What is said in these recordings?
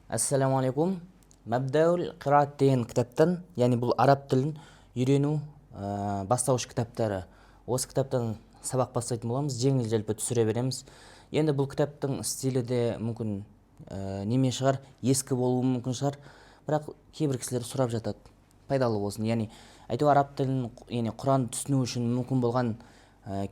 Ассаламу алейкум. Мабдаул қираат деген кітаптан, яғни бұл араб тілін үйрену бастауыш кітаптары. Осы кітаптан сабақ бастайтын боламыз, жеңіл-желпі түсіре береміз. Енді бұл кітаптың стилі де мүмкін неме шығар, ескі болуы мүмкін шығар, бірақ кейбір кісілер сұрап жатады, пайдалы болсын. Яғни әйтеуір араб тілін, яғни Құран түсіну үшін мүмкін болған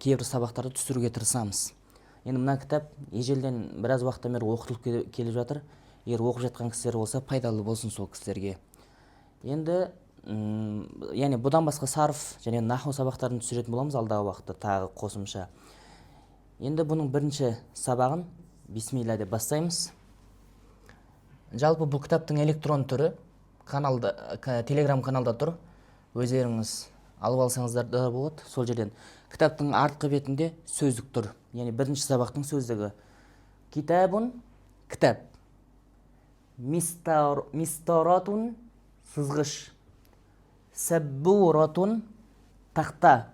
кейбір сабақтарды түсіруге тырысамыз. Енді мына кітап ежелден біраз уақыттан бері оқытылып келіп жатыр. Егер оқып жатқан кісілер болса, пайдалы болсын сол кісілерге. Енді яғни бұдан басқа сарф және наху сабақтарын түсіретін боламыз алдағы уақытта тағы қосымша. Енді бұның бірінші сабағын бисмилля деп бастаймыз. Жалпы бұл кітаптың электрон түрі телеграм каналда тұр. Өздеріңіз алып алсаңыздар да болады. Сол жерден кітаптың артқы бетінде сөздік тұр. Яғни бірінші сабақтың сөздігі. Китабун кітап. Мистаратун сызғыш. Саббуратун тақта.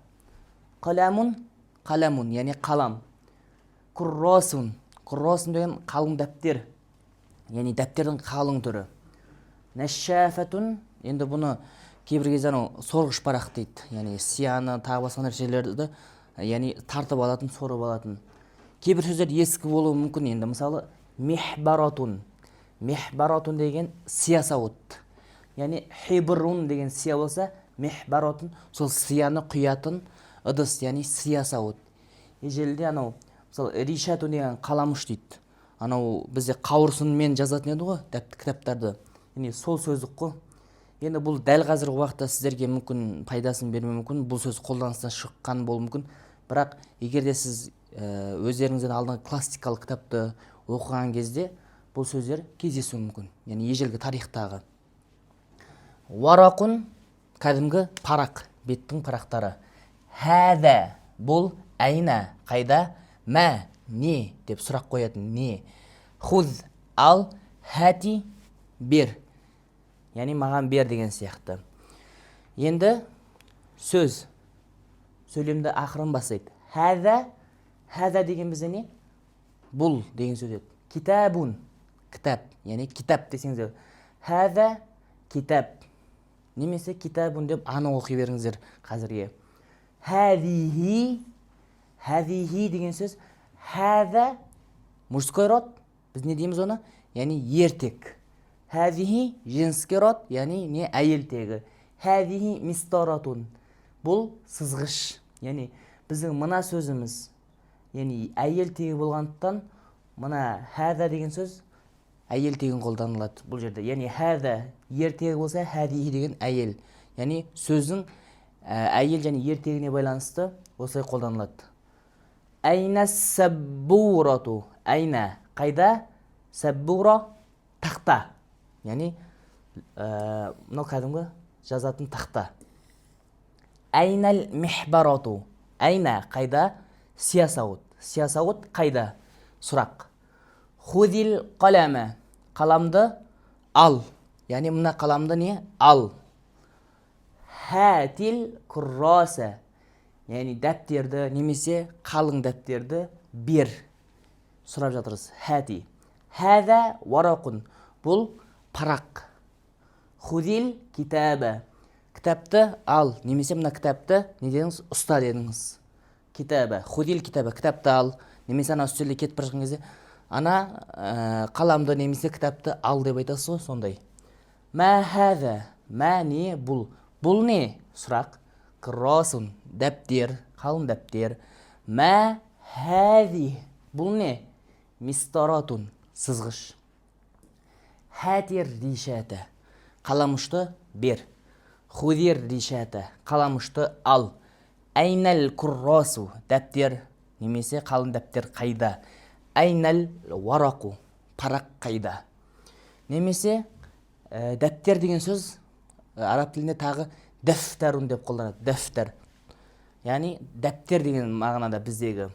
Қаламун қаламун, яғни қалам. Курросун деген қалың дәптер, яғни дәптердің қалың түрі. Нәшшафатун, енді бұны кейбір кезде сорғыш парақ дейді, яғни сияны тағы басқа нәрселерді яғни тартып алатын, сорып алатын. Кейбір сөздер ескі болуы мүмкін. Енді мысалы мехбаратун деген сиясауыт, яғни хибрун деген сия болса, мехбаратун сол сияны құятын ыдыс, яғни сиясауыт. Ежелде мысалы ришатун деген қаламұш дейді. Бізде қауырсынмен жазатын еді ғой кітаптарды. Яғни сол сөздік қой. Енді бұл дәл қазіргі уақытта сіздерге мүмкін пайдасын бермеуі мүмкін, бұл сөз қолданыстан шыққан болуы мүмкін. Бірақ егер де сіз өздеріңізден алдыңғы классикалық кітапты оқыған кезде бұл сөздер кездесуі мүмкін, яғни ежелгі тарихтағы. Варақун кәдімгі парақ, беттің парақтары. Хәдә бұл әйна, қайда, мә не деп сұрақ қоятын, не. Хуз ал, хәти бер, яғни маған бер деген сияқты. Енді сөйлемді ақырын бастайды. Хәзә деген бізде не? Бұл деген сөз еді. Китабун кітап, яғни китап десеңіздер. Хәзә китап, немесе китабун деп аны оқи беріңіздер қазірге. Хәзихи деген сөз. Хәзә мужской род, біз не дейміз оны? Яғни ертек. Хәзихи женский род, яғни не әйел тегі. Хәзихи мистаратун, бұл сызғыш. Яғни біздің мына сөзіміз, яғни әйел тегі болғандықтан, мына хәзә деген сөз әйел тегін қолданылады бұл жерде. Яғни хәзә ертегі болса, хәзихи деген әйел. Яғни сөздің әйел және ертегіне байланысты осылай қолданылады. Әйна саббурату, әйна қайда, саббура тақта, яғни мынау кәдімгі жазатын тақта. Әйнәл мехбарату, әйна қайда, сиясауыт қайда, сұрақ. Худил қаламы, қаламды ал, яғни мына қаламды не, ал. Хәтил курраса, яғни дәптерді немесе қалың дәптерді бер, сұрап жатырыз. Хәти. Хәзә варақун, бұл парақ. Худил китабы, кітапты ал, немесе мына кітапты не дедіңіз, ұста дедіңіз. Китабы, худил китабы, кітапты ал, немесе үстелде кетіп бара жатқан кезде қаламды немесе кітапты ал деп айтасыз ғой, сондай. Мә хәзә, мә не бұл, бұл не, сұрақ. Кыррасун дәптер, қалың дәптер. Мә хәзи, бұл не, мистаратун сызғыш. Хәтир ришәті, қаламышты бер. Худир ришәті, қаламышты ал. Әйнәл куррасу, дәптер немесе қалың дәптер қайда. Әйнәл варақу, парақ қайда. Немесе дәптер деген сөз араб тілінде тағы дәфтәрун деп қолданады. Дәфтер, яғни дәптер деген мағынада біздегі.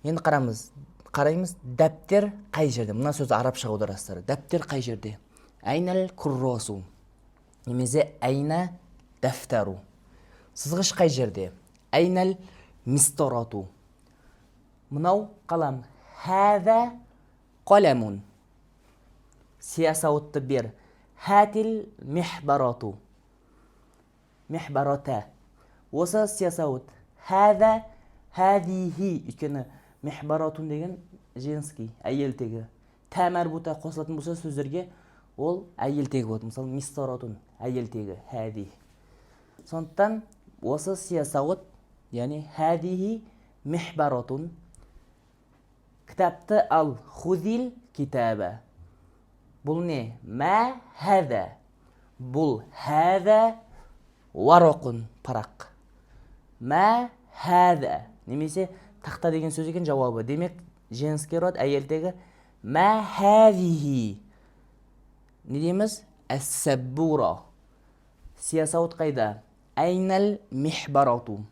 Енді қараймыз, дәптер қай жерде? Мына сөзді арабша аударасыздар. Дәптер қай жерде? Әйнәл куррасу, немесе әйнә дәфтәру. Сызғыш қай жерде? Әйнәл мистарату. Мынау қалам. Хәзә қаламун. сиясауытты бер. Хатил михбарату. Михбарата. Осы сиясауыт. Хәза, хәзихи. Өйткені михбаратун деген женский, әйел тегі. Тәмәрбута қосылатын болса сөздерге ол әйел тегі болады. Мысалы, мистаратун, әйел тегі, хәзи. Сондықтан осы сиясауыт, яғни хәзихи михбаратун. Кітапты ал, хузил китаба. Бұл не? Мә хәза. Бұл хәза варақун, парақ. Мә хәза. Немесе тақта деген сөз екен жауабы. Демек, женский род әйелдегі мә хәзихи. Не дейміз? Әс-сәббура. Сиясауыт қайда? Әйнәл михбарату.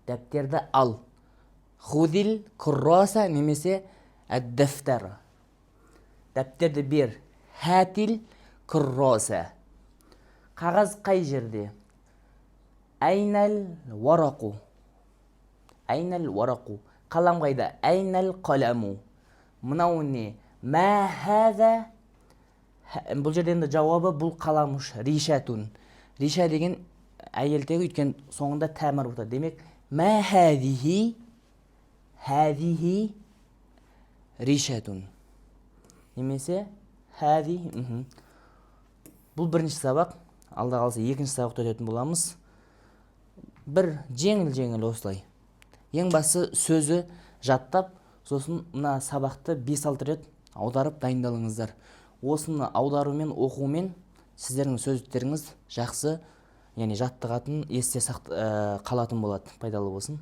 Дәптерді ал. Худил курраса немесе әд-дәфтар. Дәптерді бер. Хәтил курраса. Қағаз қай жерде? Әйнәл варақу. Әйнәл варақу. Қалам қайда? Әйнәл қаламу. Мынау не? Мә хәза. Бұл жерде енді жауабы бұл қаламуш. Ришатун. Риша деген әйелтегі өткен соңында тәмір бұта. Демек, мә хәзихи. Хәзихи ришатун. Немесе хәзи. Бұл бірінші сабақ. Алда қалса екінші сабақта өтетін боламыз. Бір жеңіл осылай. Ең басы сөзі жаттап, сосын мына сабақты 5-6 рет аударып дайындалыңыздар. Осыны аударумен, оқумен сіздердің сөздіктеріңіз жақсы, яғни жаттығатын, есте қалатын болады. Пайдалы болсын.